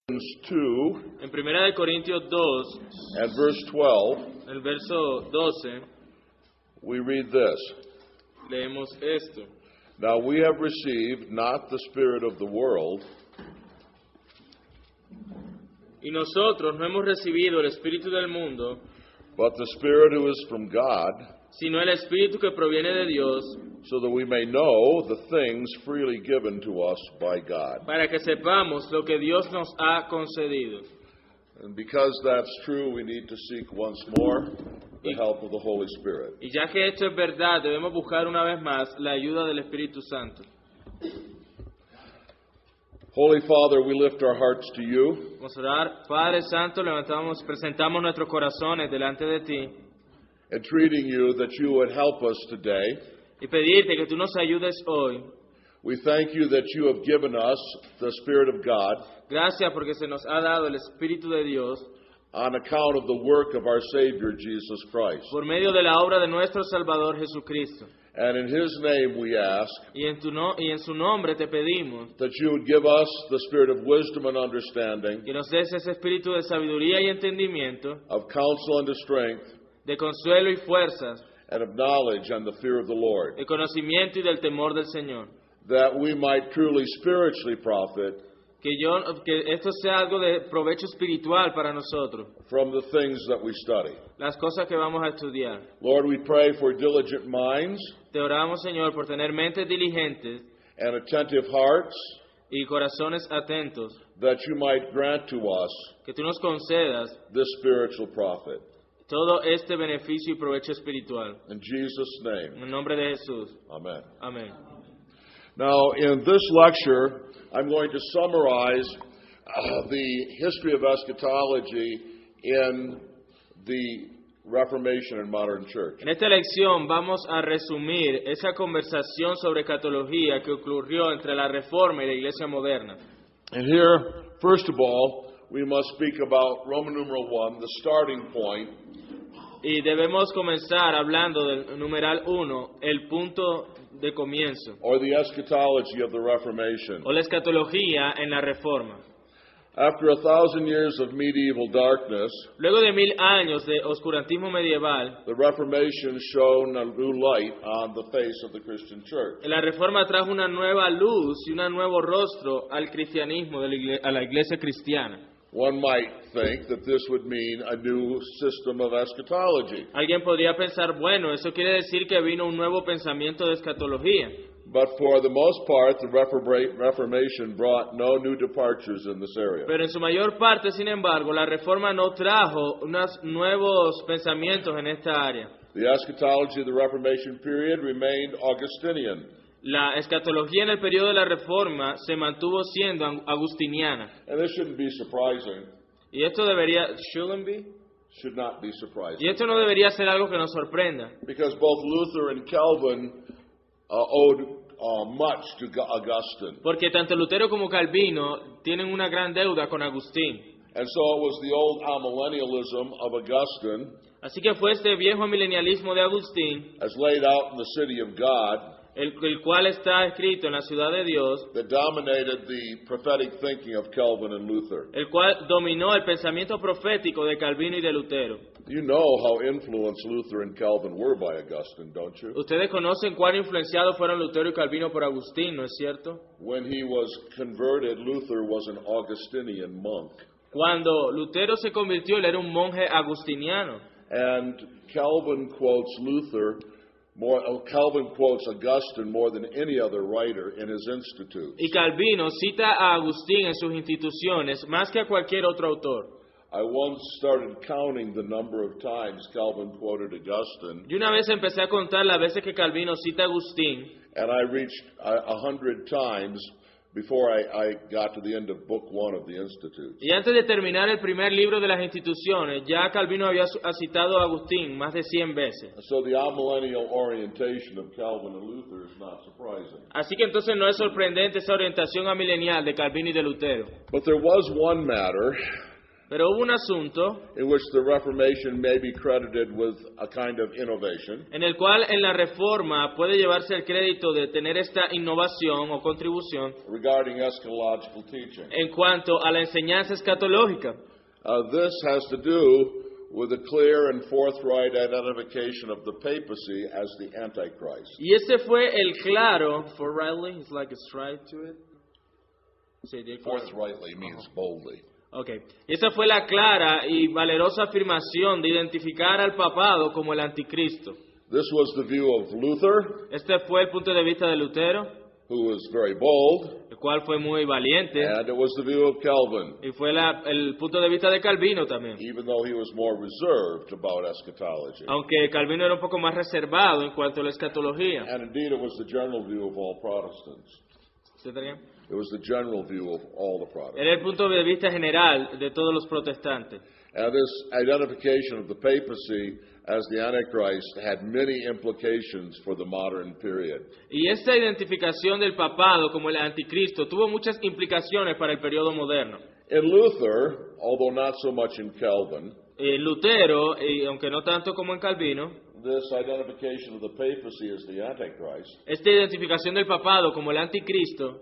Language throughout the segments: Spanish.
2 En 1 de Corintios 2, and verse 12, el verso 12, we read this. leemos esto. Now we have received not the spirit of the world, Y nosotros no hemos recibido el Espíritu del mundo, but the Spirit who is from God, sino el Espíritu que proviene de Dios, so that we may know the things freely given to us by God. para que sepamos lo que Dios nos ha concedido. And because that's true, we need to seek once more the help of the Holy Spirit. Y ya que esto es verdad, debemos buscar una vez más la ayuda del Espíritu Santo. Holy Father, we lift our hearts to you, Vamos a orar. Padre Santo, presentamos nuestros corazones delante de ti entreating you that you would help us today. y pedirte que tú nos ayudes hoy. We thank you that you have given us the Spirit of God Gracias porque se nos ha dado el Espíritu de Dios on account of the work of our Savior, Jesus Christ. por medio de la obra de nuestro Salvador Jesucristo. And in His name we ask Y en su nombre te pedimos that you would give us the spirit of wisdom and understanding, que nos des ese espíritu de sabiduría y entendimiento, of counsel and of strength, de consuelo y fuerzas, and of knowledge and the fear of the Lord, de conocimiento y del temor del Señor. that we might truly spiritually profit Que esto sea algo de provecho espiritual para nosotros, from the things that we study. las cosas que vamos a estudiar. Lord, we pray for diligent minds Te oramos, Señor, por tener mentes diligentes and attentive hearts, y corazones atentos, that you might grant to us que tú nos concedas this spiritual profit. todo este beneficio y provecho espiritual. In Jesus' name, En el nombre de Jesús. amen. Amén. Now, in this lecture, I'm going to summarize the history of eschatology in the Reformation and modern church. En esta lección vamos a resumir esa conversación sobre escatología que ocurrió entre la Reforma y la Iglesia moderna. And here, first of all, we must speak about Roman numeral 1, the starting point, Y debemos comenzar hablando del numeral 1, el punto de comienzo, or the eschatology of the Reformation. o la escatología en la Reforma. After 1,000 years of medieval darkness, Luego de 1000 años de oscurantismo medieval, the Reformation shone a new light on the face of the Christian church. la Reforma trajo una nueva luz y un nuevo rostro al cristianismo, a la iglesia cristiana. One might think that this would mean a new system of eschatology. Alguien podría pensar, bueno, eso quiere decir que vino un nuevo pensamiento de escatología. But for the most part, the Reformation brought no new departures in this area. Pero en su mayor parte, sin embargo, la Reforma no trajo unos nuevos pensamientos en esta área. The eschatology of the Reformation period remained Augustinian. La escatología en el periodo de la Reforma se mantuvo siendo agustiniana. And this shouldn't be surprising. Y esto Should not be surprising. Y esto no debería ser algo que nos sorprenda. Because both Luther and Calvin owed much to Augustine. Porque tanto Lutero como Calvino tienen una gran deuda con Agustín. And so it was the old amillennialism of Augustine, Así que fue este viejo milenialismo de Agustín, as laid out in the city of God, el cual está escrito en la ciudad de Dios, that dominated the prophetic thinking of Calvin and Luther. el cual dominó el pensamiento profético de Calvino y de Lutero. You know how influenced Luther and Calvin were by Augustine, don't you? Ustedes conocen cuán influenciados fueron Lutero y Calvino por Agustín, ¿no es cierto? When he was converted, Luther was an Augustinian monk. Cuando Lutero se convirtió, él era un monje agustiniano. And Calvin quotes Augustine more than any other writer in his institutes. Y Calvino cita a Agustín en sus instituciones más que a cualquier otro autor. I once started counting the number of times Calvin quoted Augustine, Y una vez empecé a contar las veces que Calvino cita a Agustín, and I reached 100 times before I got to the end of book 1 of the Institutes. y antes de terminar el primer libro de las instituciones, ya Calvino había citado a Agustín más de 100 veces. So the amillennial orientation of Calvin and Luther is not surprising. Así que entonces no es sorprendente esa orientación amilenial de Calvino y de Lutero. But there was one matter Pero hubo un asunto in which the Reformation may be credited with a kind of innovation. en el cual en la Reforma puede llevarse el crédito de tener esta innovación o contribución Regarding eschatological teaching. en cuanto a la enseñanza escatológica. This has to do with a clear and forthright identification of the papacy as the Antichrist. Y ese fue el claro, forthrightly, it's like a stride to it. Sí, de acuerdo. Forthrightly means boldly. Okay. Esa fue la clara y valerosa afirmación de identificar al papado como el anticristo. This was the view of Luther, Este fue el punto de vista de Lutero, who was very bold, el cual fue muy valiente, and it was the view of Calvin, y fue el punto de vista de Calvino también. even though he was more reserved about eschatology. Aunque Calvino era un poco más reservado en cuanto a la escatología. And indeed, it was the general view of all Protestants. ¿Sí está bien? It was the general view of all the Protestants. Era el punto de vista general de todos los protestantes. And this identification of the papacy as the Antichrist had many implications for the modern period. Y esta identificación del papado como el anticristo tuvo muchas implicaciones para el periodo moderno. In Luther, although not so much in Calvin, Lutero, y aunque no tanto como en Calvino, this identification of the papacy as the Antichrist esta identificación del papado como el anticristo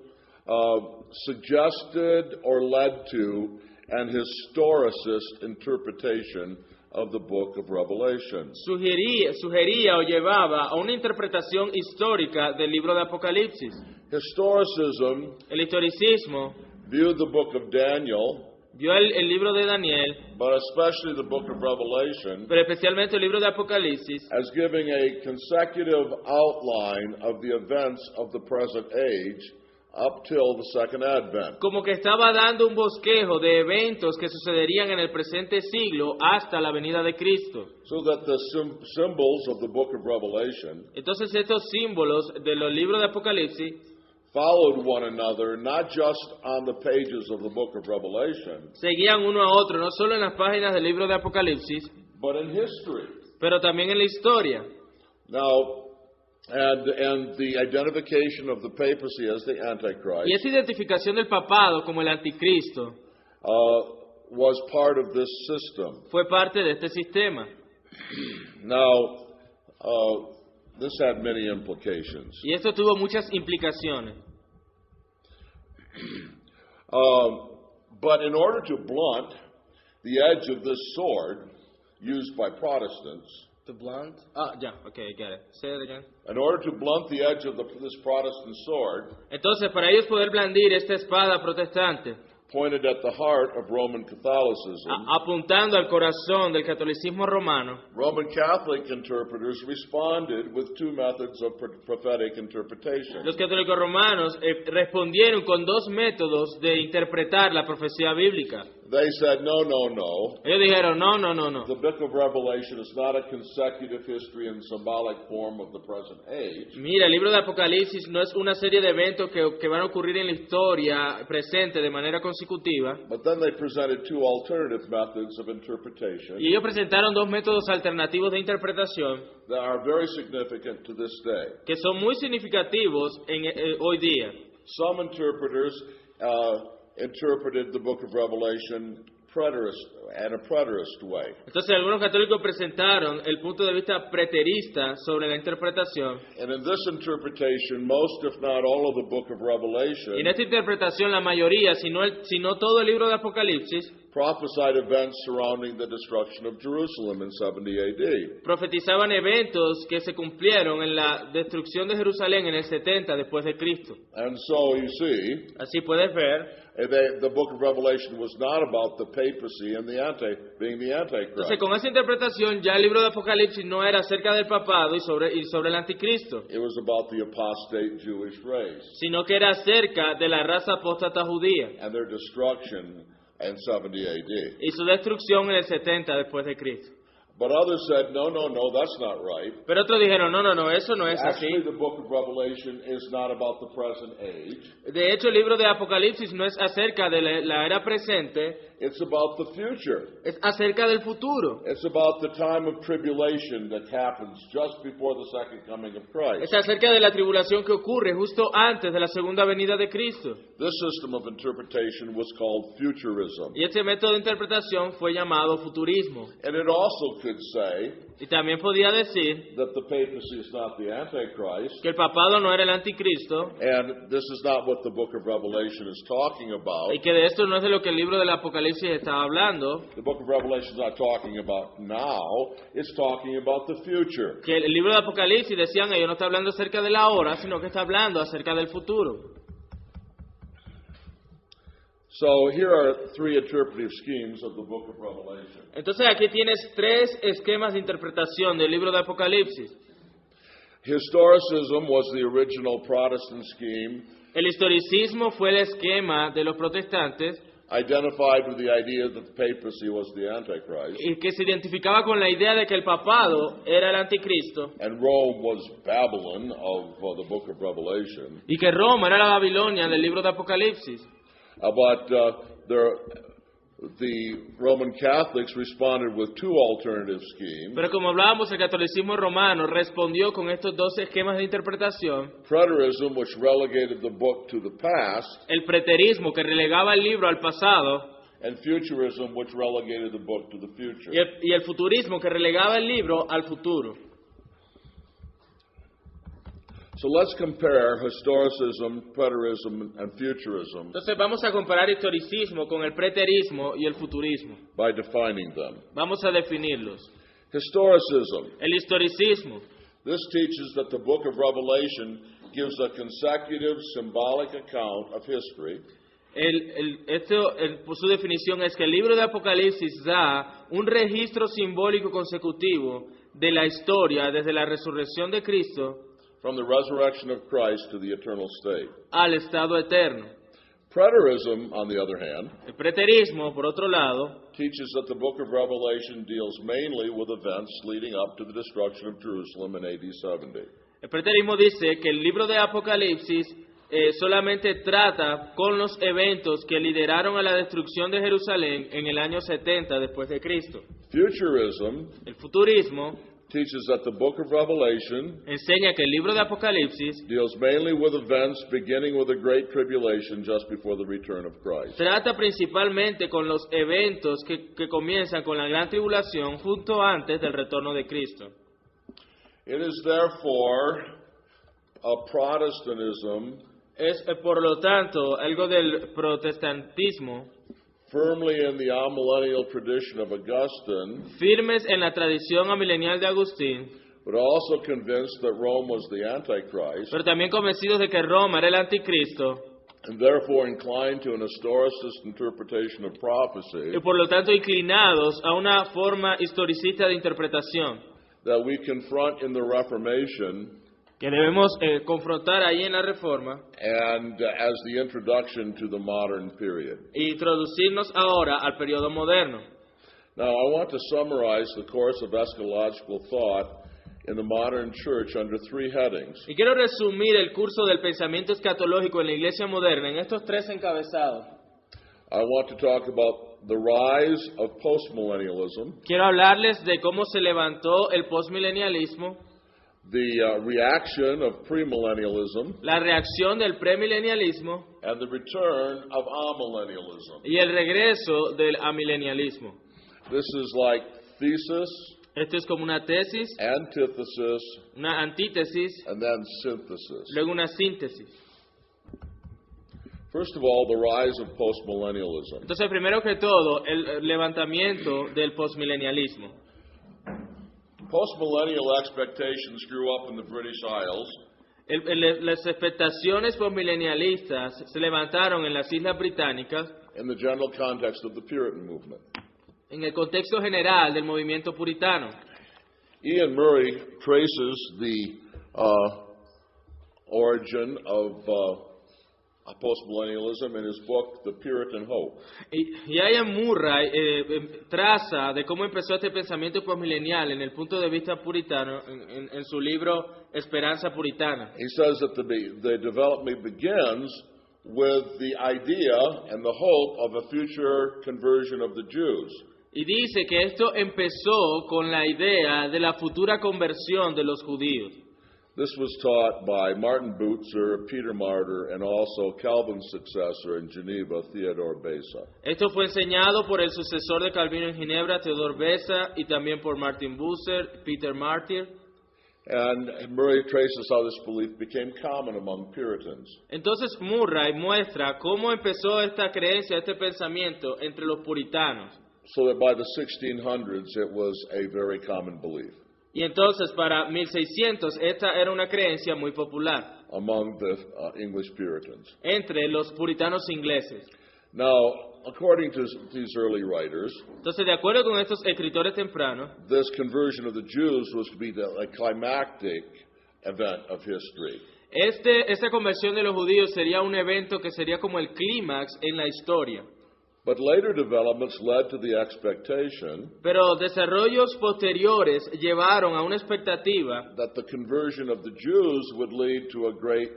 suggested or led to an historicist interpretation of the book of Revelation. sugería o llevaba a una interpretación histórica del libro de Apocalipsis. Historicism El historicismo viewed the book of Daniel, vio el libro de Daniel, but especially the book of Revelation, pero especialmente el libro de Apocalipsis, as giving a consecutive outline of the events of the present age up till the second advent. como que estaba dando un bosquejo de eventos que sucederían en el presente siglo hasta la venida de Cristo. So that the symbols of the book of Revelation Entonces estos símbolos de los libros de Apocalipsis followed one another, not just on the pages of the book of Revelation, seguían uno a otro, no solo en las páginas del libro de Apocalipsis, but in history. pero también en la historia. Now, and the identification of the papacy as the Y Antichrist esa identificación del papado como el anticristo was part of this system. fue parte de este sistema. Now, this had many implications. Y esto tuvo muchas implicaciones. But in order to blunt the edge of this sword used by Protestants, To blunt? Ya, okay, got it. Say it again. in order to blunt the edge of this Protestant sword, Entonces, para ellos poder blandir esta espada protestante, pointed at the heart of Roman Catholicism, apuntando al corazón del catolicismo romano, Roman Catholic interpreters responded with two methods of prophetic interpretation. los católicos romanos respondieron con dos métodos de interpretar la profecía bíblica. They said, no, no, no. Ellos dijeron, no. The book of Revelation is not a consecutive history and symbolic form of the present age. Mira, el libro de Apocalipsis no es una serie de eventos que van a ocurrir en la historia presente de manera consecutiva. But then they presented two alternative methods of interpretation Y ellos presentaron dos métodos alternativos de interpretación that are very significant to this day. que son muy significativos hoy día. Some interpreters interpreted the book of Revelation in a preterist way. Entonces algunos católicos presentaron el punto de vista preterista sobre la interpretación. And in this interpretation, most, if not all, of the book of Revelation Y en esta interpretación la mayoría, si no todo el libro de Apocalipsis, prophesied events surrounding the destruction of Jerusalem in 70 AD. profetizaban eventos que se cumplieron en la destrucción de Jerusalén en el 70 después de Cristo. And so, you see, Así puedes ver. the book of Revelation was not about the papacy and being the Antichrist. Entonces con esa interpretación ya el libro de Apocalipsis no era acerca del papado y sobre el anticristo, It was about the apostate Jewish race sino que era acerca de la raza apóstata judía and their destruction in 70 AD. y su destrucción en el 70 después de Cristo. But others said, no, that's not right. Pero otros dijeron, no, eso no es así. Actually, the book of Revelation is not about the present age. De hecho, el libro de Apocalipsis no es acerca de la era presente, It's about the future. Es acerca del futuro. It's about the time of tribulation that happens just before the second coming of Christ. Es acerca de la tribulación que ocurre justo antes de la segunda venida de Cristo. This system of interpretation was called futurism. Y este método de interpretación fue llamado futurismo. And it also could say Y también podía decir that the papacy is not the Antichrist, que el papado no era el anticristo and this is not what the book of Revelation is talking about. y que de esto no es de lo que el libro del Apocalipsis estaba hablando. The book of Revelation is not talking about now, it's talking about the future. Que el libro del Apocalipsis, decían ellos, no está hablando acerca de la hora, sino que está hablando acerca del futuro. So here are three interpretive schemes of the book of Revelation. Entonces aquí tienes tres esquemas de interpretación del libro de Apocalipsis. Historicism was the original Protestant scheme, El historicismo fue el esquema de los protestantes identified with the idea that the papacy was the Antichrist, y que se identificaba con la idea de que el papado era el anticristo and Rome was Babylon of the book of Revelation. y que Roma era la Babilonia del libro de Apocalipsis. But the Roman Catholics responded with two alternative schemes. Pero como hablábamos, el catolicismo romano respondió con estos dos esquemas de interpretación. Preterism, which relegated the book to the past, El preterismo, que relegaba el libro al pasado, and futurism, which relegated the book to the future. y el futurismo, que relegaba el libro al futuro. So let's compare historicism, preterism, and futurism Entonces vamos a comparar historicismo con el preterismo y el futurismo. by defining them. Vamos a definirlos. Historicism. El historicismo. This teaches that the book of Revelation gives a consecutive symbolic account of history, Su definición es que el libro de Apocalipsis da un registro simbólico consecutivo de la historia desde la resurrección de Cristo from the resurrection of Christ to the eternal state. al estado eterno. Preterism, on the other hand, El preterismo, por otro lado, teaches that the book of Revelation deals mainly with events leading up to the destruction of Jerusalem in AD 70. el preterismo dice que el libro de Apocalipsis solamente trata con los eventos que lideraron a la destrucción de Jerusalén en el año 70 después de Cristo. Futurism El futurismo teaches that the book of Revelation enseña que el libro de Apocalipsis deals mainly with events beginning with the Great Tribulation just before the return of Christ. trata principalmente con los eventos que comienzan con la gran tribulación justo antes del retorno de Cristo. It is therefore a Protestantism Es, por lo tanto, algo del protestantismo, firmly in the amillennial tradition of Augustine, firmes en la tradición amilenial de Agustín, but also convinced that Rome was the Antichrist, pero también convencidos de que Roma era el anticristo, and therefore inclined to an historicist interpretation of prophecy y por lo tanto inclinados a una forma historicista de interpretación that we confront in the Reformation que debemos confrontar ahí en la Reforma and as the introduction to the modern period. e introducirnos ahora al periodo moderno. Now, I want to summarize the course of eschatological thought in the modern church under three headings. Y quiero resumir el curso del pensamiento escatológico en la iglesia moderna en estos tres encabezados. I want to talk about the rise of postmillennialism, Quiero hablarles de cómo se levantó el posmilenialismo, the reaction of premillennialism, la reacción del premilenialismo and the return of amillennialism. y el regreso del amilenialismo. This is like thesis, Esto es como una tesis, antithesis, una antítesis, and then synthesis. luego una síntesis. First of all, the rise of postmillennialism. Entonces, primero que todo, el levantamiento del posmilenialismo. Postmillennial expectations grew up in the British Isles, Las expectaciones posmilenialistas se levantaron en las Islas Británicas in the general context of the Puritan movement. en el contexto general del movimiento puritano. Ian Murray traces the origin of postmillennialism in his book, The Puritan Hope. Y Ian Murray traza de cómo empezó este pensamiento posmilenial en el punto de vista puritano en su libro Esperanza Puritana. He says that the development begins with the idea and the hope of a future conversion of the Jews. Y dice que esto empezó con la idea de la futura conversión de los judíos. This was taught by Martin Bucer, Peter Martyr, and also Calvin's successor in Geneva, Theodore Beza. Esto fue enseñado por el sucesor de Calvino en Ginebra, Theodor Beza, y también por Martin Bucer, Peter Martyr. And Murray traces how this belief became common among Puritans. Entonces Murray muestra cómo empezó esta creencia, este pensamiento entre los puritanos. So that by the 1600s it was a very common belief Y entonces para 1600 esta era una creencia muy popular among the English Puritans. entre los puritanos ingleses. Now, according to these early writers, Entonces, de acuerdo con estos escritores tempranos, this conversion of the Jews was to be a climactic event of history. esta conversión de los judíos sería un evento que sería como el clímax en la historia. But later developments led to the expectation Pero desarrollos posteriores llevaron a una expectativa that the conversion of the Jews would lead to a great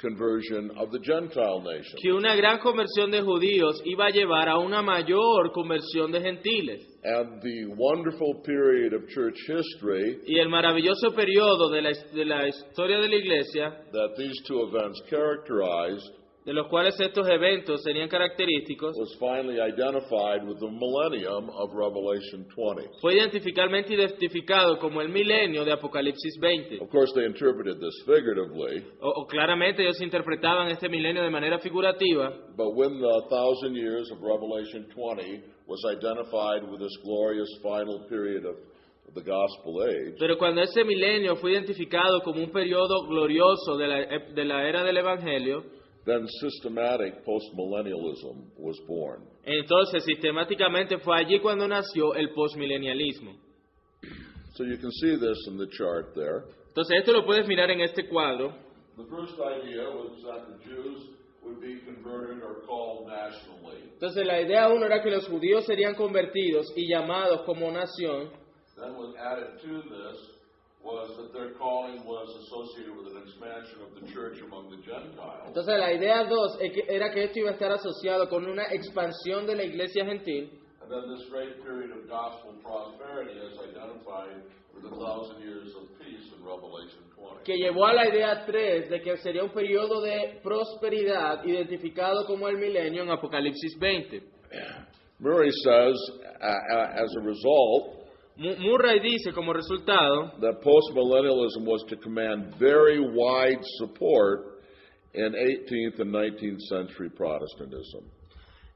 conversion of the Gentile nation. que una gran conversión de judíos iba a llevar a una mayor conversión de gentiles. And the wonderful period of church history Y el maravilloso periodo de la historia de la iglesia, that these two events characterized de los cuales estos eventos serían característicos, was finally identified with the millennium of Revelation 20. fue identificado como el milenio de Apocalipsis 20. Of course, they interpreted this figuratively, O claramente ellos interpretaban este milenio de manera figurativa, but when the 1,000 years of Revelation 20 was identified with this glorious final period of the gospel age, pero cuando ese milenio fue identificado como un periodo glorioso de la era del Evangelio, then systematic postmillennialism was born. entonces sistemáticamente fue allí cuando nació el posmilenialismo. So you can see this in the chart there. Entonces esto lo puedes mirar en este cuadro. The first idea was that the Jews would be converted or called nationally. Entonces la idea uno era que los judíos serían convertidos y llamados como nación. Then what added to this was that their calling was associated with an expansion of the church among the Gentiles. Entonces la idea dos era que esto iba a estar asociado con una expansión de la iglesia gentil. And then this great period of gospel prosperity is identified with 1,000 years of peace in Revelation 20. Que llevó a la idea 3 de que sería un periodo de prosperidad identificado como el milenio en Apocalipsis 20. Murray says, as a result, Murray dice como resultado that postmillennialism was to command very wide support in 18th and 19th century Protestantism.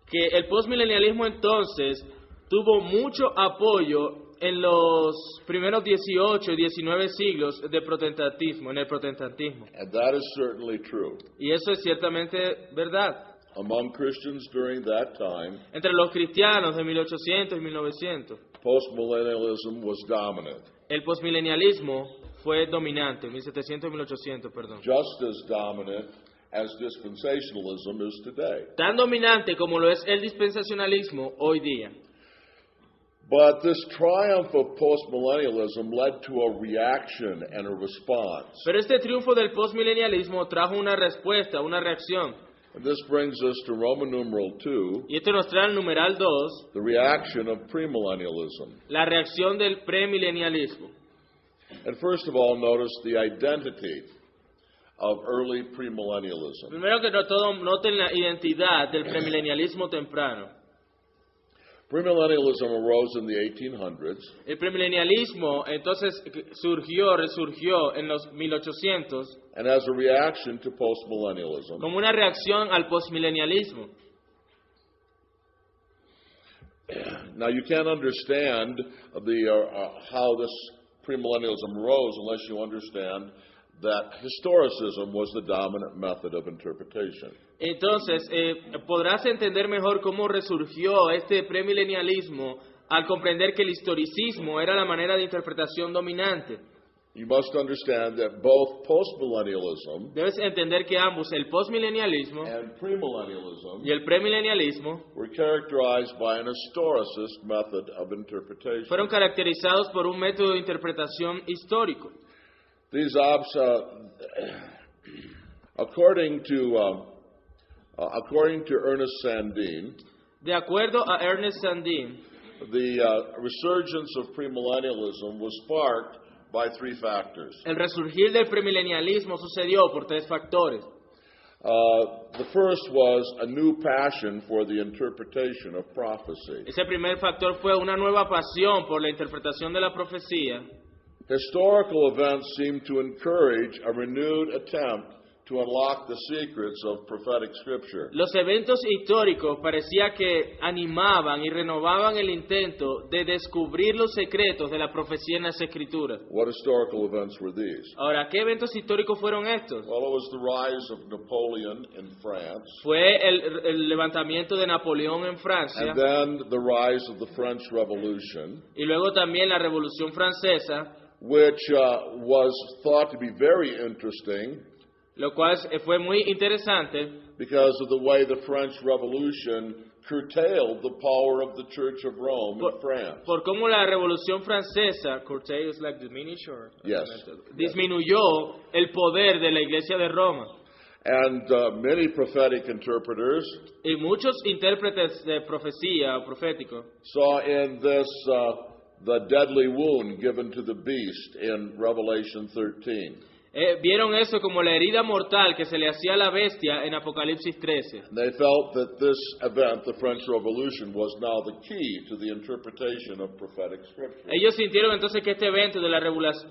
que el postmilenialismo entonces tuvo mucho apoyo en los primeros 18 y 19 siglos de protestantismo, en el protestantismo. And that is certainly true. Y eso es ciertamente verdad. Among Christians during that time, Entre los cristianos de 1800 y 1900, postmillennialism was dominant, el postmilenialismo fue dominante, 1700 y 1800, perdón. just as dominant as dispensationalism is today. Tan dominante como lo es el dispensacionalismo hoy día. But this triumph of postmillennialism led to a reaction and a response. Pero este triunfo del postmilenialismo trajo una respuesta, una reacción. And this brings us to Roman numeral 2, Y esto nos trae el numeral 2, the reaction of premillennialism. la reacción del premilenialismo. And first of all, notice the identity of early premillennialism. Primero que todo, noten la identidad del premilenialismo temprano. Premillennialism arose in the 1800s, El premilenialismo entonces resurgió en los 1800 and as a reaction to postmillennialism. como una reacción al postmilenialismo. Now, you can't understand how this premillennialism arose unless you understand that historicism was the dominant method of interpretation. Entonces, podrás entender mejor cómo resurgió este premilenialismo al comprender que el historicismo era la manera de interpretación dominante. You must understand that both postmillennialism Debes entender que ambos, el postmilenialismo and premillennialism, y el premilenialismo, were characterized by an historicist method of interpretation. fueron caracterizados por un método de interpretación histórico. These according to According to Ernest Sandin, De acuerdo a Ernest Sandin, the resurgence of premillennialism was sparked by three factors. el resurgir del premilenialismo sucedió por tres factores. The first was a new passion for the interpretation of prophecy. Ese primer factor fue una nueva pasión por la interpretación de la profecía. Historical events seem to encourage a renewed attempt to unlock the secrets of prophetic scripture. Los eventos históricos parecía que animaban y renovaban el intento de descubrir los secretos de la profecía en las Escrituras. What historical events were these? Ahora, ¿qué eventos históricos fueron estos? Well, it was the rise of Napoleon in France, Fue el levantamiento de Napoleón en Francia and then the rise of the French Revolution, y luego también la Revolución Francesa, which was thought to be very interesting lo cual fue muy interesante because of the way the French Revolution curtailed the power of the Church of Rome in France. por cómo la Revolución Francesa, curtail is like diminish or Yes. disminuyó el poder de la Iglesia de Roma. And many prophetic interpreters Y muchos intérpretes de profecía o profético saw in this the deadly wound given to the beast in Revelation 13. vieron eso como la herida mortal que se le hacía a la bestia en Apocalipsis 13. They felt that this event, the French Revolution, was now the key to the interpretation of prophetic scripture. Ellos sintieron entonces que este evento de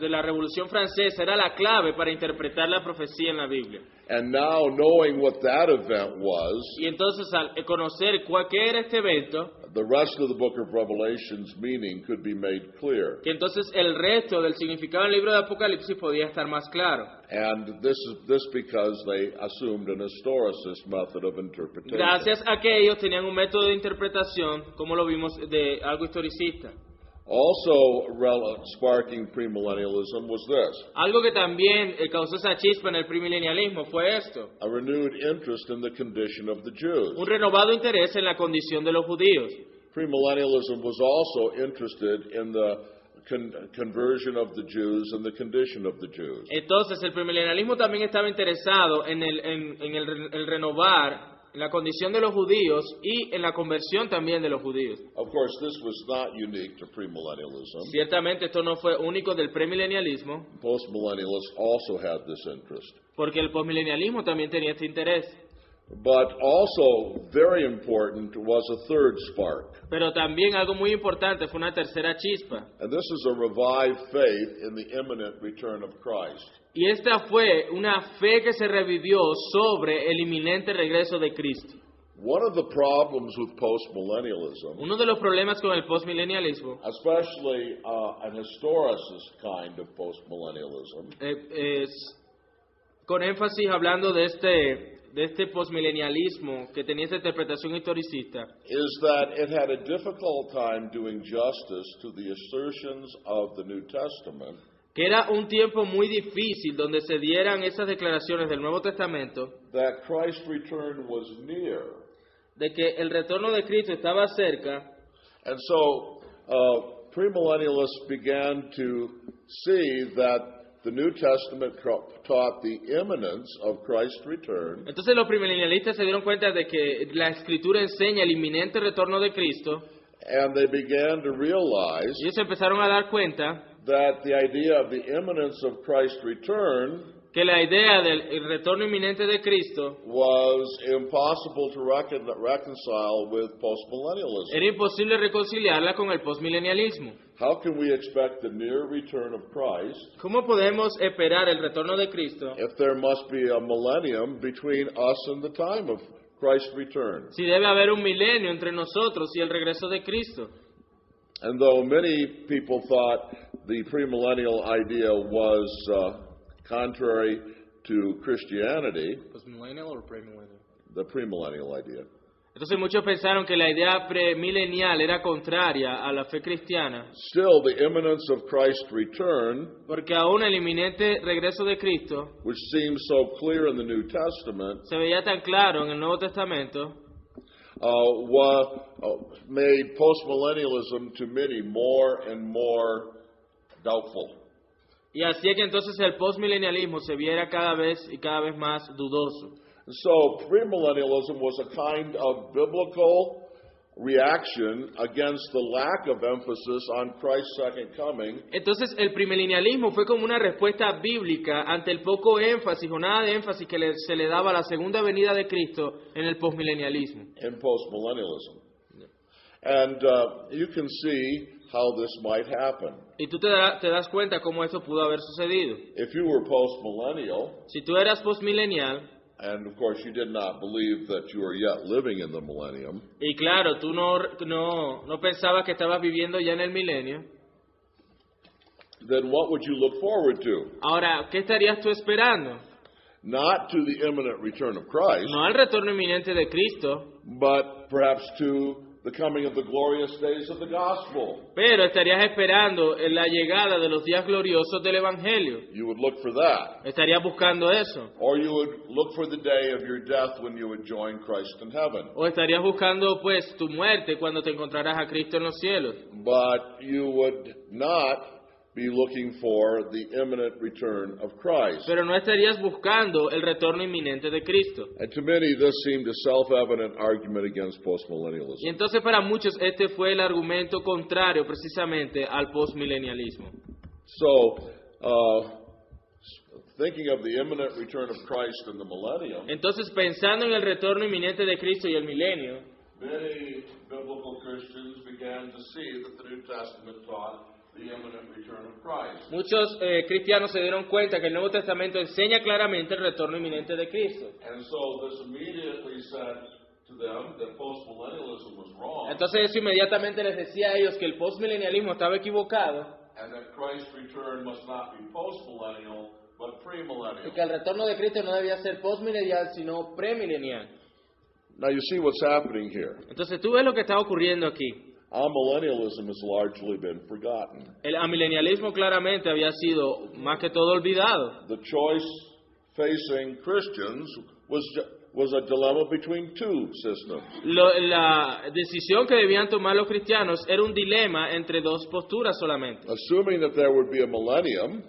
la Revolución Francesa era la clave para interpretar la profecía en la Biblia. And now, knowing what that event was, Y entonces al conocer qué era este evento, the rest of the book of Revelation's meaning could be made clear. que entonces el resto del significado del libro de Apocalipsis podía estar más claro. And this because they assumed an historicist method of interpretation. Gracias a que ellos tenían un método de interpretación, como lo vimos, de algo historicista. Also sparking premillennialism was this: Algo que también causó esa chispa en el premilenialismo fue esto: a renewed interest in the condition of the Jews. un renovado interés en la condición de los judíos. Premillennialism was also interested in the conversion of the Jews and the condition of the Jews. Entonces el premilenialismo también estaba interesado en el renovar la condición de los judíos y en la conversión también de los judíos. Of course, this was not unique to premillennialism. Ciertamente esto no fue único del premilenialismo, Postmillennialists also had this interest. porque el postmilenialismo también tenía este interés. But also very important was a third spark. Pero también algo muy importante fue una tercera chispa. And this is a revived faith in the imminent return of Christ. Y esta fue una fe que se revivió sobre el inminente regreso de Cristo. One of the problems with postmillennialism, Uno de los problemas con el postmilenialismo, especially an historicist kind of postmillennialism, es con énfasis hablando de este postmilenialismo que tenía esta interpretación historicista, is that it had a difficult time doing justice to the assertions of the New Testament que era un tiempo muy difícil donde se dieran esas declaraciones del Nuevo Testamento that Christ's return was near. de que el retorno de Cristo estaba cerca. And so premillennialists began to see that the New Testament taught the imminence of Christ's return. Entonces los premilenialistas se dieron cuenta de que la Escritura enseña el inminente retorno de Cristo. And they began to realize Ellos empezaron a dar cuenta that the idea of the imminence of Christ's return que la idea del retorno inminente de Cristo was impossible to reconcile with postmillennialism. era imposible reconciliarla con el postmilenialismo. How can we expect the near return of Christ ¿Cómo podemos esperar el retorno de Cristo if there must be a millennium between us and the time of Christ's return? si debe haber un milenio entre nosotros y el regreso de Cristo? And though many people thought the premillennial idea was contrary to Christianity, ¿Postmillennial o premillennial? the premillennial idea, Entonces muchos pensaron que la idea premilenial era contraria a la fe cristiana, still the imminence of Christ's return, porque aún el inminente regreso de Cristo which seems so clear in the New Testament, se veía tan claro en el Nuevo Testamento, made postmillennialism to many more and more doubtful. y hacía que entonces el postmilenialismo se viera cada vez más dudoso. So premillennialism was a kind of biblical reaction against the lack of emphasis on Christ's second coming. Entonces el premilenialismo fue como una respuesta bíblica ante el poco énfasis o nada de énfasis que se le daba a la segunda venida de Cristo en el posmilenialismo. In postmillennialism. And you can see how this might happen. Y tú te das cuenta cómo eso pudo haber sucedido. If you were postmillennial, Si tú eras posmilenial, and of course you did not believe that you were yet living in the millennium, y claro, tú no pensabas que estabas viviendo ya en el milenio, then what would you look forward to? ahora, ¿qué estarías tú esperando? Not to the imminent return of Christ, No al retorno inminente de Cristo, but perhaps to the coming of the glorious days of the gospel. pero estarías esperando en la llegada de los días gloriosos del Evangelio. You would look for that. Estarías buscando eso. Or you would look for the day of your death when you would join Christ in heaven. O estarías buscando, pues, tu muerte cuando te encontrarás a Cristo en los cielos. But you would not be looking for the imminent return of Christ. Pero no estarías buscando el retorno inminente de Cristo. And to many, this seemed a self-evident argument against Y postmillennialism. entonces para muchos este fue el argumento contrario precisamente al postmilenialismo. So, thinking of the imminent return of Christ in the millennium, Entonces pensando en el retorno inminente de Cristo y el milenio, many biblical Christians began to see that the New Testament taught the imminent return of Christ. muchos cristianos se dieron cuenta que el Nuevo Testamento enseña claramente el retorno inminente de Cristo. And so this immediately said to them that postmillennialism was wrong Entonces eso inmediatamente les decía a ellos que el postmilenialismo estaba equivocado and that Christ's return must not be postmillennial but y premillennial. que el retorno de Cristo no debía ser postmilenial sino premilenial. Now you see what's happening here. Entonces tú ves lo que está ocurriendo aquí. Amillennialism has largely been forgotten. El amilenialismo claramente había sido más que todo olvidado. The choice facing Christians was a dilemma between two systems. La decisión que debían tomar los cristianos era un dilema entre dos posturas solamente. Assuming that there would be a millennium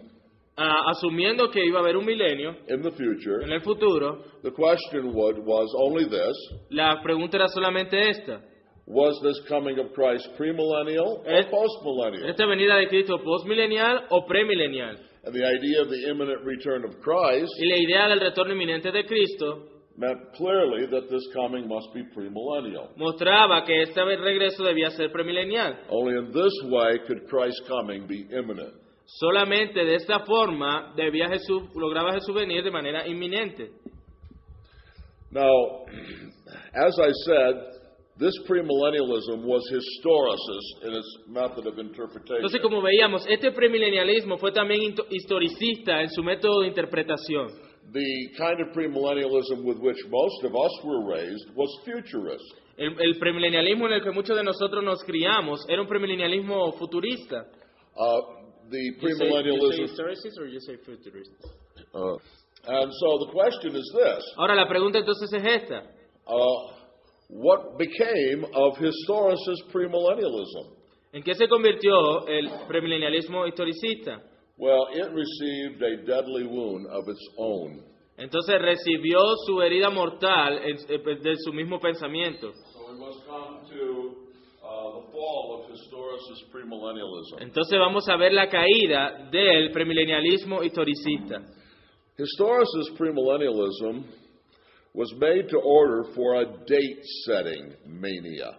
Asumiendo que iba a haber un milenio in the future, en el futuro, the question was only this: la pregunta era solamente esta. was this coming of Christ premillennial or postmillennial? ¿Esta venida de Cristo postmilenial o premilenial? And the idea of the imminent return of Christ Y la idea del retorno inminente de Cristo meant clearly that this coming must be premillennial. mostraba que este regreso debía ser premilenial. Only in this way could Christ's coming be imminent. Solamente de esta forma lograba Jesús venir de manera inminente. Now, as I said, this premillennialism was historicist in its method of interpretation. Entonces, como veíamos, este premilenialismo fue también historicista en su método de interpretación. The kind of premillennialism with which most of us were raised was futurist. El premilenialismo en el que muchos de nosotros nos criamos era un premilenialismo futurista. The premillennialism. You say historicist or you say futurist? And so the question is this: Ahora la pregunta entonces es esta. what became of historicist premillennialism? ¿En qué se convirtió el premilenialismo historicista? Well, it received a deadly wound of its own. Entonces recibió su herida mortal de su mismo pensamiento. So we must come to the fall of historicist premillennialism. Entonces vamos a ver la caída del premilenialismo historicista. Historicist premillennialism was made to order for a date-setting mania.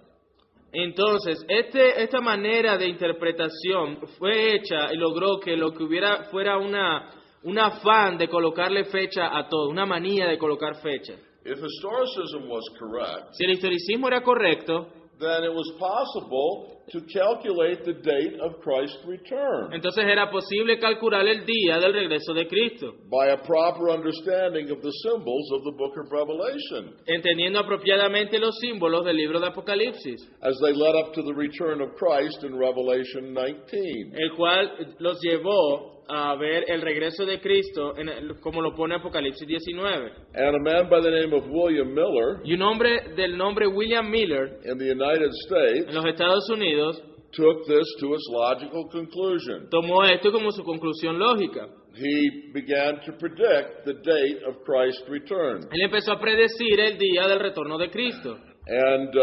Entonces, esta manera de interpretación fue hecha y logró que lo que fuera un afán de colocarle fecha a todo, una manía de colocar fecha. If historicism was correct, Si el historicismo era correcto, then it was possible to calculate the date of Christ's return entonces era posible calcular el día del regreso de Cristo, by a proper understanding of the symbols of the book of Revelation entendiendo apropiadamente los símbolos del libro de Apocalipsis, as they led up to the return of Christ in Revelation 19. el cual los llevó a ver el regreso de Cristo como lo pone Apocalipsis 19. And a man by the name of William Miller Y un hombre del nombre William Miller in the United States en los Estados Unidos took this to its logical conclusion. tomó esto como su conclusión lógica. He began to predict the date of Christ's return. Él empezó a predecir el día del retorno de Cristo. And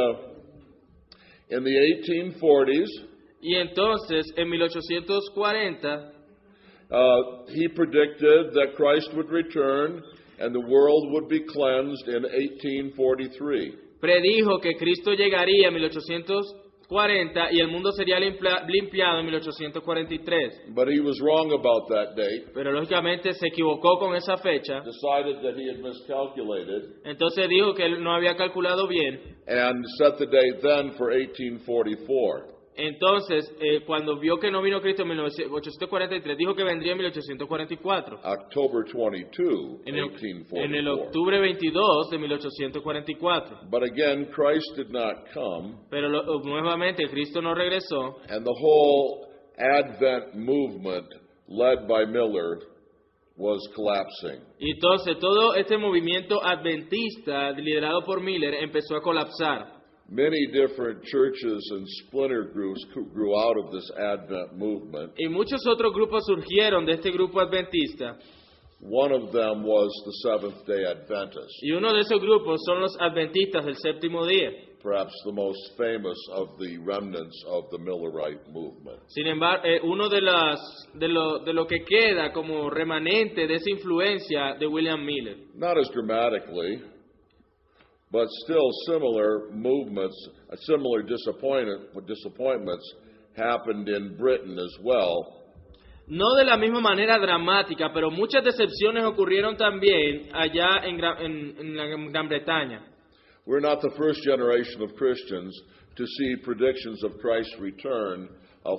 in the 1840s, Y entonces, en 1840, he predicted that Christ would return and the world would be cleansed in 1843. predijo que Cristo llegaría en 1840 y el mundo sería limpiado en 1843. But he was wrong about that date, Pero lógicamente se equivocó con esa fecha. decided that he had miscalculated, Entonces dijo que él no había calculado bien. and set the date then for 1844. Entonces, cuando vio que no vino Cristo en 1843, dijo que vendría en 1844. October 22, En el 1844. octubre 22 de 1844. But again, Christ did not come, Pero nuevamente Cristo no regresó. and the whole Advent movement led by Miller was collapsing. Y entonces todo este movimiento adventista liderado por Miller empezó a colapsar. Many different churches and splinter groups grew out of this Advent movement. Y muchos otros grupos surgieron de este grupo adventista. One of them was the Seventh-day Adventists, Y uno de esos grupos son los adventistas del séptimo día. perhaps the most famous of the remnants of the Millerite movement. Sin embargo, uno de lo que queda como remanente de esa influencia de William Miller. Not as dramatically, but still similar movements, similar disappointments happened in Britain as well. No de la misma manera dramática, pero muchas decepciones ocurrieron también allá en la Gran Bretaña. We're not the first generation of Christians to see predictions of Christ's return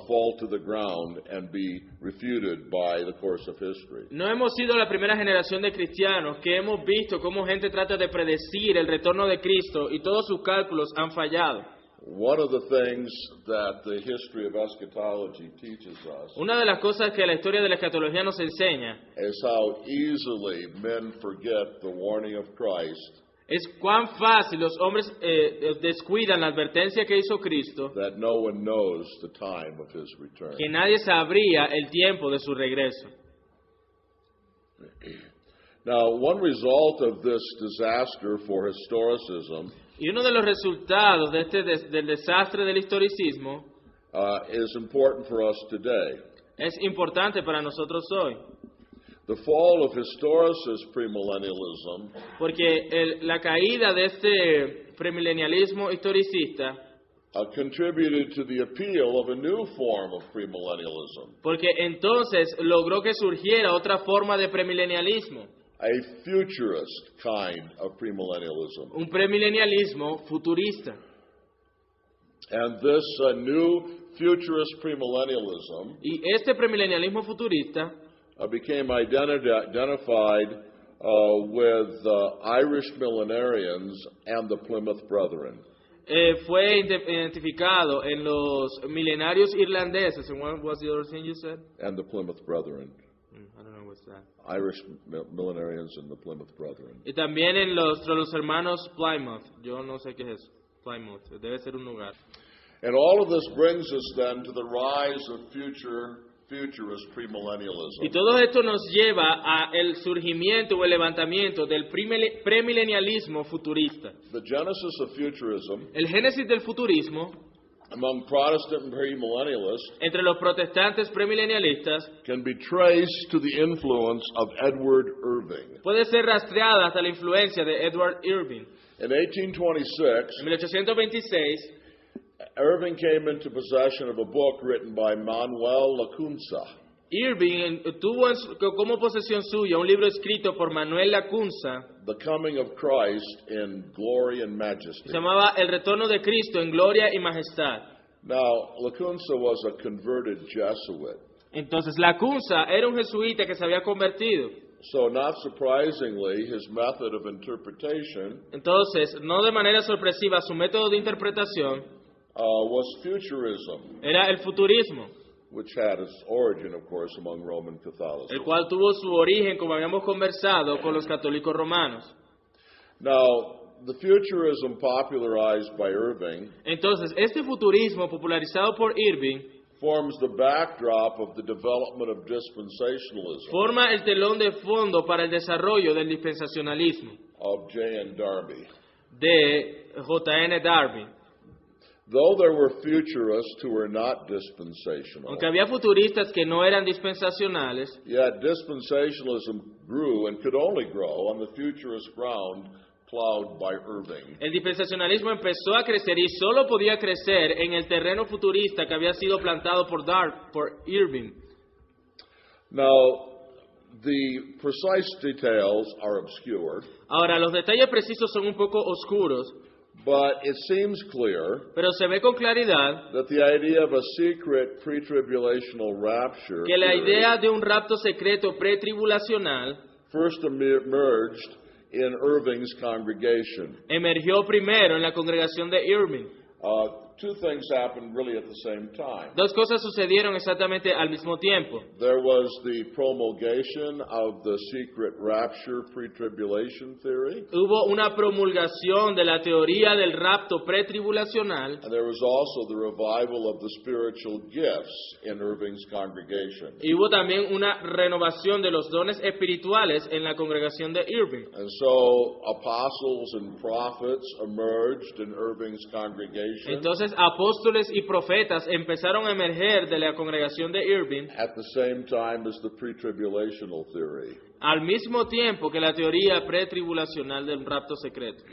fall to the ground and be refuted by the course of history. No hemos sido la primera generación de cristianos que hemos visto cómo gente trata de predecir el retorno de Cristo y todos sus cálculos han fallado. One of the things that the history of eschatology teaches us Una de las cosas que la historia de la escatología nos enseña is how easily men forget the warning of Christ es cuán fácil los hombres descuidan la advertencia que hizo Cristo, that no one knows the time of his return. que nadie sabría el tiempo de su regreso. Now, one result of this disaster for historicism Y uno de los resultados de del desastre del historicismo is important for us today. es importante para nosotros hoy, The fall of historicist premillennialism porque la caída de este premilenialismo historicista, contributed to the appeal of a new form of premillennialism, porque entonces logró que surgiera otra forma de premilenialismo, a futurist kind of premillennialism. un premilenialismo futurista. And this new futurist premillennialism Y este premilenialismo futurista became identified with Irish millenarians and the Plymouth Brethren. fue identificado en los milenarios irlandeses. And what was the other thing you said? And the Plymouth Brethren. I don't know what's that. Irish millenarians and the Plymouth Brethren. Y también en los hermanos Plymouth. Yo no sé qué es eso. Plymouth. Debe ser un lugar. And all of this brings us then to the rise of futurist premillennialism. Y todo esto nos lleva a el surgimiento o el levantamiento del premilenialismo futurista. The genesis of futurism El génesis del futurismo among Protestant premillennialists entre los protestantes premilenialistas can be traced to the influence of Edward Irving. puede ser rastreada hasta la influencia de Edward Irving. In 1826, En 1826, Irving came into possession of a book written by Manuel Lacunza. Irving tuvo como posesión suya un libro escrito por Manuel Lacunza, The Coming of Christ in Glory and Majesty. se llamaba El retorno de Cristo en gloria y majestad. Now, Lacunza was a converted Jesuit. Entonces Lacunza era un jesuita que se había convertido. So, not surprisingly, his method of interpretation Entonces, no de manera sorpresiva, su método de interpretación was futurism, era el futurismo, which had its origin, of course, among Roman Catholicism. el cual tuvo su origen, como habíamos conversado, con los católicos romanos. Now, The futurism popularized by Irving Entonces, este futurismo popularizado por Irving forms the backdrop of the development of dispensationalism forma el telón de fondo para el desarrollo del dispensacionalismo of J.N. Darby. de J.N. Darby. Though there were futurists who were not dispensational, Aunque había futuristas que no eran dispensacionales, yet dispensationalism grew and could only grow on the futurist ground plowed by Irving. el dispensacionalismo empezó a crecer y solo podía crecer en el terreno futurista que había sido plantado por Irving. Now, the precise details are obscure, Ahora, los detalles precisos son un poco oscuros, but it seems clear pero se ve con claridad that the idea of a secret pre-tribulational rapture que la theory idea de un rapto secreto pretribulacional first emerged in Irving's congregation. emergió primero en la congregación de Irving. Two things happened really at the same time. Dos cosas sucedieron exactamente al mismo tiempo. There was the promulgation of the secret rapture pre-tribulation theory, Hubo una promulgación de la teoría del rapto pretribulacional and there was also the revival of the spiritual gifts in Irving's congregation. y hubo también una renovación de los dones espirituales en la congregación de Irving. And so apostles and prophets emerged in Irving's congregation Entonces apóstoles y profetas empezaron a emerger de la congregación de Irving at the same time as the pre-tribulational theory. al mismo tiempo que la teoría pretribulacional del rapto secreto.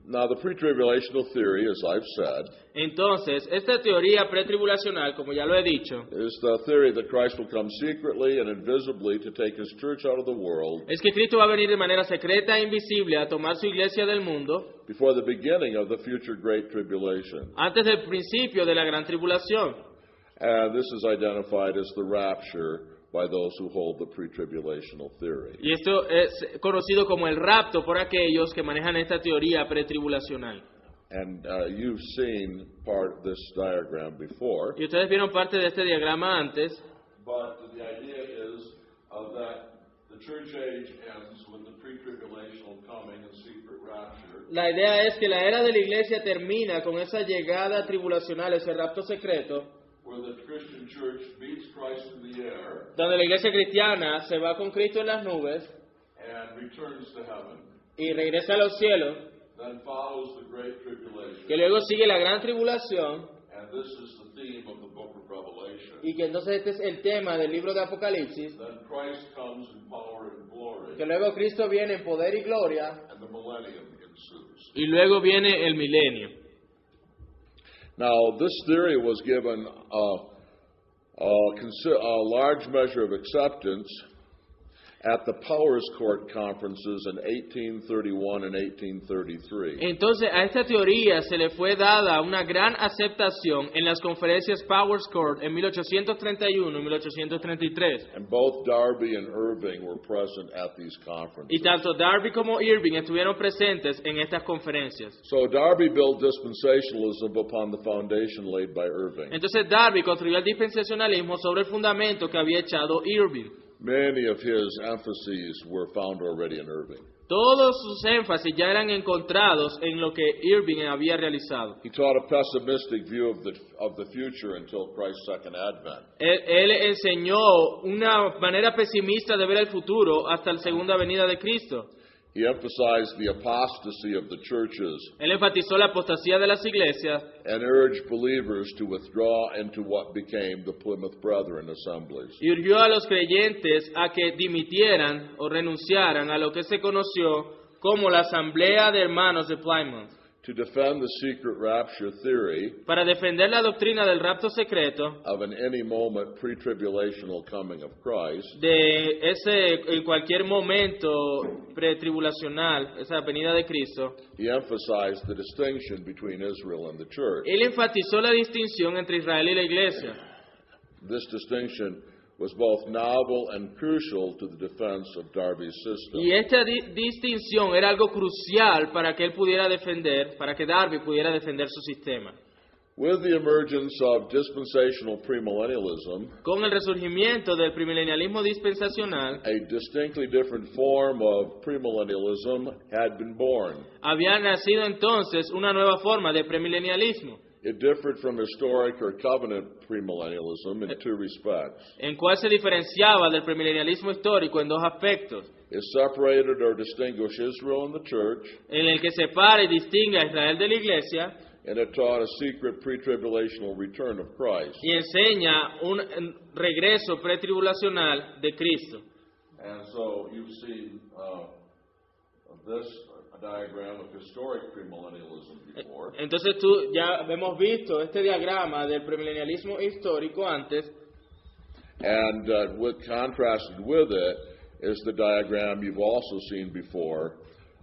Now, the pre-tribulational theory, as I've said, Entonces, esta teoría pretribulacional, como ya lo he dicho, is the theory that Christ will come secretly and invisibly to take his church out of the world es que Cristo va a venir de manera secreta e invisible a tomar su iglesia del mundo before the beginning of the future great tribulation. antes del principio de la gran tribulación. And this is identified as the rapture by those who hold the pre-tribulational theory. Y esto es conocido como el rapto por aquellos que manejan esta teoría pretribulacional. And you've seen part of this diagram before. Y ustedes vieron parte de este diagrama antes, But the idea is that the church age ends with the pre-tribulational coming and secret rapture. la idea es que la era de la iglesia termina con esa llegada tribulacional, ese rapto secreto, Where the Christian church meets Christ in the air donde la iglesia cristiana se va con Cristo en las nubes and returns to heaven. y regresa a los cielos, Then follows the great tribulation. que luego sigue la gran tribulación, And this is the theme of the book of Revelation. y que entonces este es el tema del libro de Apocalipsis, Then Christ comes in power and glory, que luego Cristo viene en poder y gloria, and the millennium ensues. y luego viene el milenio. Now, this theory was given a large measure of acceptance at the Powers Court conferences in 1831 and 1833. Entonces a esta teoría se le fue dada una gran aceptación en las conferencias Powers Court en 1831 y 1833. And both Darby and Irving were present at these conferences. Y tanto Darby como Irving estuvieron presentes en estas conferencias. So Darby built dispensationalism upon the foundation laid by Irving. Entonces Darby construyó el dispensacionalismo sobre el fundamento que había echado Irving. Many of his emphases were found already in Irving. Todos sus énfasis ya eran encontrados en lo que Irving había realizado. He taught a pessimistic view of the future until Christ's second advent. Él enseñó una manera pesimista de ver el futuro hasta la segunda venida de Cristo. He emphasized the apostasy of the churches Él enfatizó la apostasía de las iglesias and urged believers to withdraw into what became the Plymouth Brethren assemblies. y urgió a los creyentes a que dimitieran o renunciaran a lo que se conoció como la Asamblea de Hermanos de Plymouth. To defend the secret rapture theory Para defender la doctrina del rapto secreto, of an any moment pre-tribulational coming of Christ, de ese en cualquier momento pretribulacional, esa venida de Cristo, he emphasized the distinction between Israel and the church. él enfatizó la distinción entre Israel y la iglesia. This distinction was both novel and crucial to the defense of Darby's system. Y esta distinción era algo crucial para que él pudiera defender, para que Darby pudiera defender su sistema. With the emergence of dispensational premillennialism, Con el resurgimiento del premilenialismo dispensacional, a distinctly different form of premillennialism had been born. había nacido entonces una nueva forma de premilenialismo, It differed from historic or covenant premillennialism in two respects. en cual se diferenciaba del premilenialismo histórico en dos aspectos, It separated or distinguished Israel and the church, en el que separa y distingue a Israel de la iglesia and it taught a secret pre-tribulational return of Christ. y enseña un regreso pretribulacional de Cristo. And so you've seen this diagram of historic premillennialism before. Entonces ya hemos visto este diagrama del premilenialismo histórico antes, And contrasted with it is the diagram you've also seen before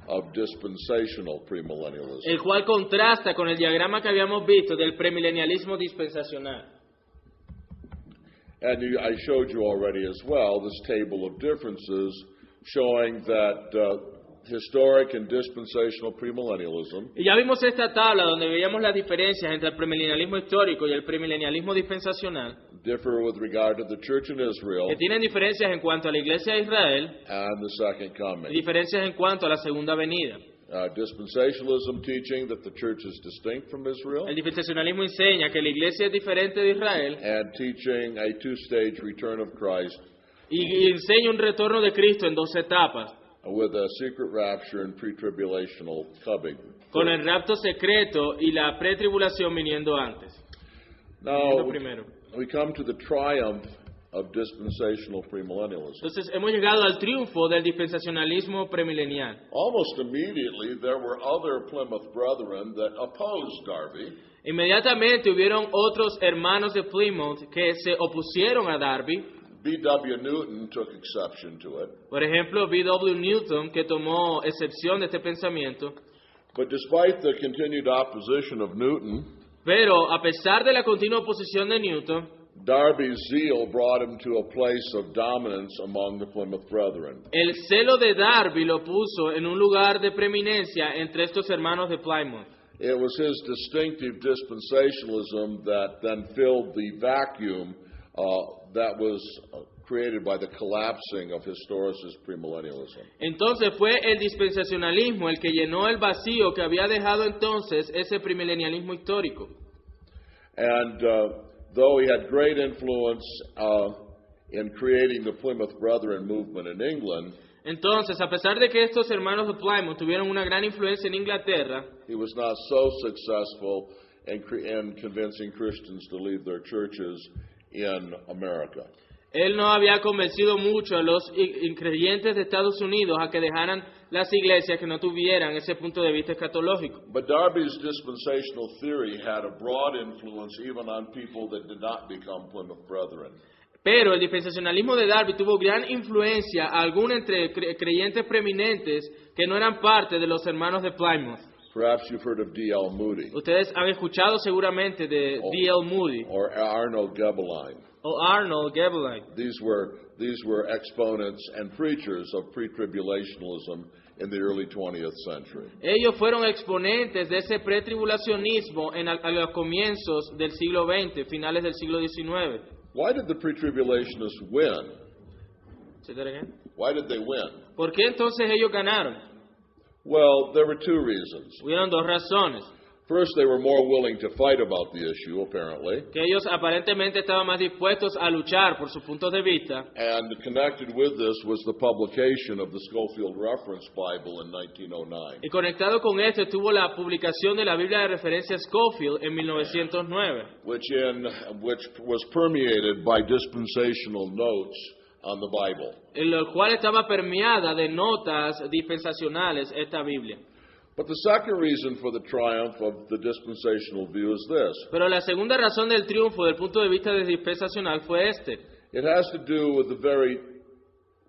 of dispensational premillennialism. el cual contrasta con el diagrama que habíamos visto del premilenialismo dispensacional. And I showed you already as well this table of differences showing that historic and dispensational premillennialism Y ya vimos esta tabla donde veíamos las diferencias entre el premilenialismo histórico y el premilenialismo dispensacional, differ with regard to the church in Israel que tienen diferencias en cuanto a la iglesia de Israel and the second y coming. diferencias en cuanto a la segunda venida. Dispensationalism teaching that the church is distinct from Israel, El dispensacionalismo enseña que la iglesia es diferente de Israel and teaching a two-stage return of Christ y enseña un retorno de Cristo en dos etapas, with a secret rapture and pre-tribulational coming. con el rapto secreto y la pretribulación viniendo antes. Now, Viniendo primero. we come to the triumph of dispensational premillennialism. Entonces hemos llegado al triunfo del dispensacionalismo premilenial. Almost immediately, there were other Plymouth brethren that opposed Darby, Inmediatamente hubieron otros hermanos de Plymouth que se opusieron a Darby. B.W. Newton took exception to it. Por ejemplo, B.W. Newton, que tomó excepción de este pensamiento. But despite the continued opposition of Newton, Pero a pesar de la continua oposición de Newton, Darby's zeal brought him to a place of dominance among the Plymouth brethren. el celo de Darby lo puso en un lugar de preeminencia entre estos hermanos de Plymouth. It was his distinctive dispensationalism that then filled the vacuum that was created by the collapsing of historicist premillennialism. Entonces fue el dispensacionalismo el que llenó el vacío que había dejado entonces ese premilenialismo histórico. And though he had great influence in creating the Plymouth Brethren movement in England, Entonces, a pesar de que estos hermanos de Plymouth tuvieron una gran influencia en Inglaterra, he was not so successful in convincing Christians to leave their churches in America. él no había convencido mucho a los creyentes de Estados Unidos a que dejaran las iglesias que no tuvieran ese punto de vista escatológico. But Darby's dispensational theory had a broad influence even on people that did not become Plymouth Brethren. Pero el dispensacionalismo de Darby tuvo gran influencia aún entre creyentes preeminentes que no eran parte de los hermanos de Plymouth. Perhaps you've heard of D.L. Moody Ustedes han escuchado seguramente de D.L. Moody or Arnold Gebelein. o Arnold Gebelein. These were exponents and preachers of pre-tribulationalism in the early 20th century. Ellos fueron exponentes de ese pretribulacionismo a los comienzos del siglo XX, finales del siglo XIX. Why did the pre-tribulationists win? Say that again. Why did they win? ¿Por qué entonces ellos ganaron? Well, there were two reasons. Hubieron dos razones. First, they were more willing to fight about the issue, apparently. Que ellos aparentemente estaban más dispuestos a luchar por sus puntos de vista. And connected with this was the publication of the Schofield Reference Bible in 1909. Y conectado con esto estuvo la publicación de la Biblia de referencia Schofield en 1909. Which was permeated by dispensational notes on the Bible. En lo cual estaba permeada de notas dispensacionales esta Biblia. But the second reason for the triumph of the dispensational view is this. Pero la segunda razón del triunfo del punto de vista de dispensacional fue este. It has to do with the very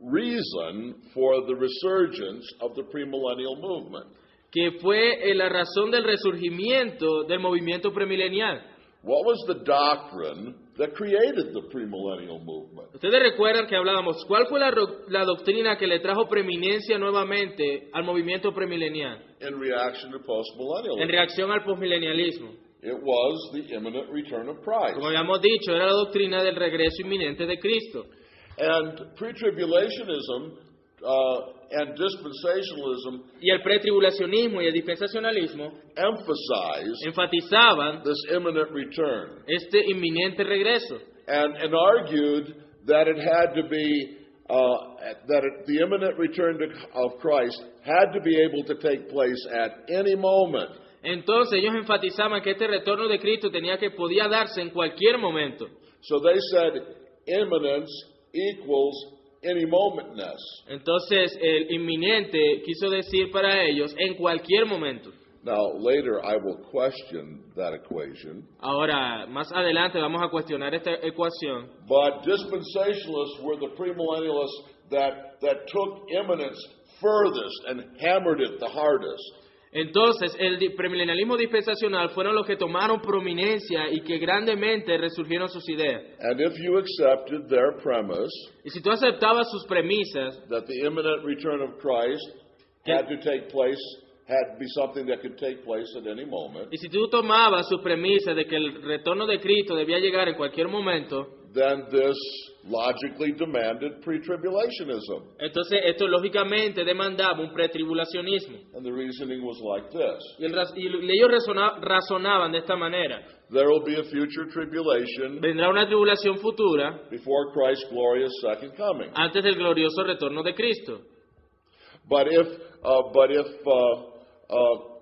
reason for the resurgence of the premillennial movement. Que fue la razón del resurgimiento del movimiento premilenial. What was the doctrine that created the premillennial movement? Ustedes recuerdan que hablábamos, ¿cuál fue la doctrina que le trajo preeminencia nuevamente al movimiento premilenial? In reaction to postmillennialism. En reacción al posmilenialismo. It was the imminent return of Christ. Como habíamos dicho, era la doctrina del regreso inminente de Cristo. And pre-tribulationism and dispensationalism Y el pretribulacionismo y el dispensacionalismo emphasized enfatizaban this imminent return este inminente regreso. and argued that it had to be the imminent return of Christ had to be able to take place at any moment. Entonces ellos enfatizaban que este retorno de Cristo podía darse en cualquier momento. So they said imminence equals any momentness. Entonces el inminente quiso decir para ellos en cualquier momento. Now later I will question that equation. Ahora, más adelante vamos a cuestionar esta ecuación. But dispensationalists were the premillennialists that took imminence furthest and hammered it the hardest. Entonces, el premilenialismo dispensacional fueron los que tomaron prominencia y que grandemente resurgieron sus ideas. And if you accepted their premise Y si tú aceptabas sus premisas, that the imminent return of Christ had to take place, had to be something that could take place at any moment, y si tú tomabas sus premisas de que el retorno de Cristo debía llegar en cualquier momento, then this logically demanded pre-tribulationism. entonces esto lógicamente demandaba un pretribulacionismo. And the reasoning was like this. Y ellos razonaban de esta manera. There will be a future tribulation Vendrá una tribulación futura before Christ's glorious second coming. antes del glorioso retorno de Cristo. But if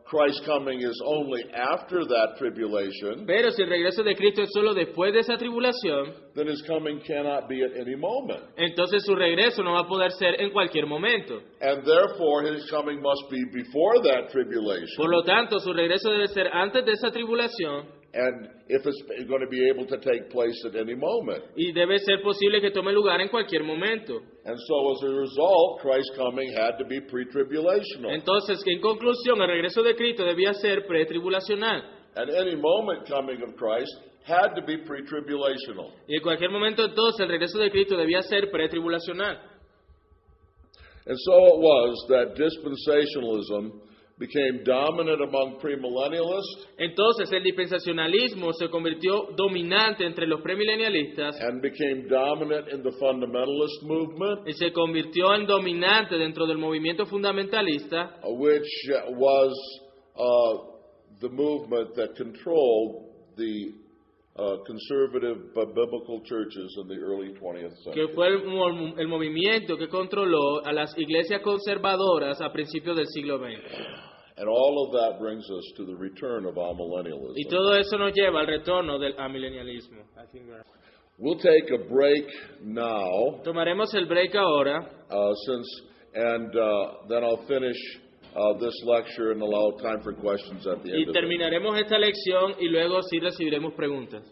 Christ's coming is only after that tribulation, Pero si el regreso de Cristo es solo después de esa tribulación, then his coming cannot be at any moment. entonces su regreso no va a poder ser en cualquier momento. And therefore his coming must be before that tribulation. Por lo tanto, su regreso debe ser antes de esa tribulación And if it's going to be able to take place at any moment. y debe ser posible que tome lugar en cualquier momento. And so as a result, Christ's coming had to be pre-tribulational. Entonces, en conclusión, el regreso de Cristo debía ser pretribulacional. And any moment coming of Christ had to be pre-tribulational. Y en cualquier momento, entonces, el regreso de Cristo debía ser pretribulacional. And so it was that dispensationalism became dominant among premillennialists Entonces, el dispensacionalismo se convirtió dominante entre los premilenialistas and became dominant in the fundamentalist movement, y se convirtió en dominante dentro del movimiento fundamentalista, which was the movement that controlled the conservative biblical churches in the early 20th que century. fue el movimiento que controló a las iglesias conservadoras a principios del siglo XX. And all of that brings us to the return of amillennialism. Y todo eso nos lleva al retorno del amilenialismo. We'll take a break now, Tomaremos el break ahora then I'll finish this lecture and allow time for questions at the y end of it. terminaremos esta lección y luego sí recibiremos preguntas.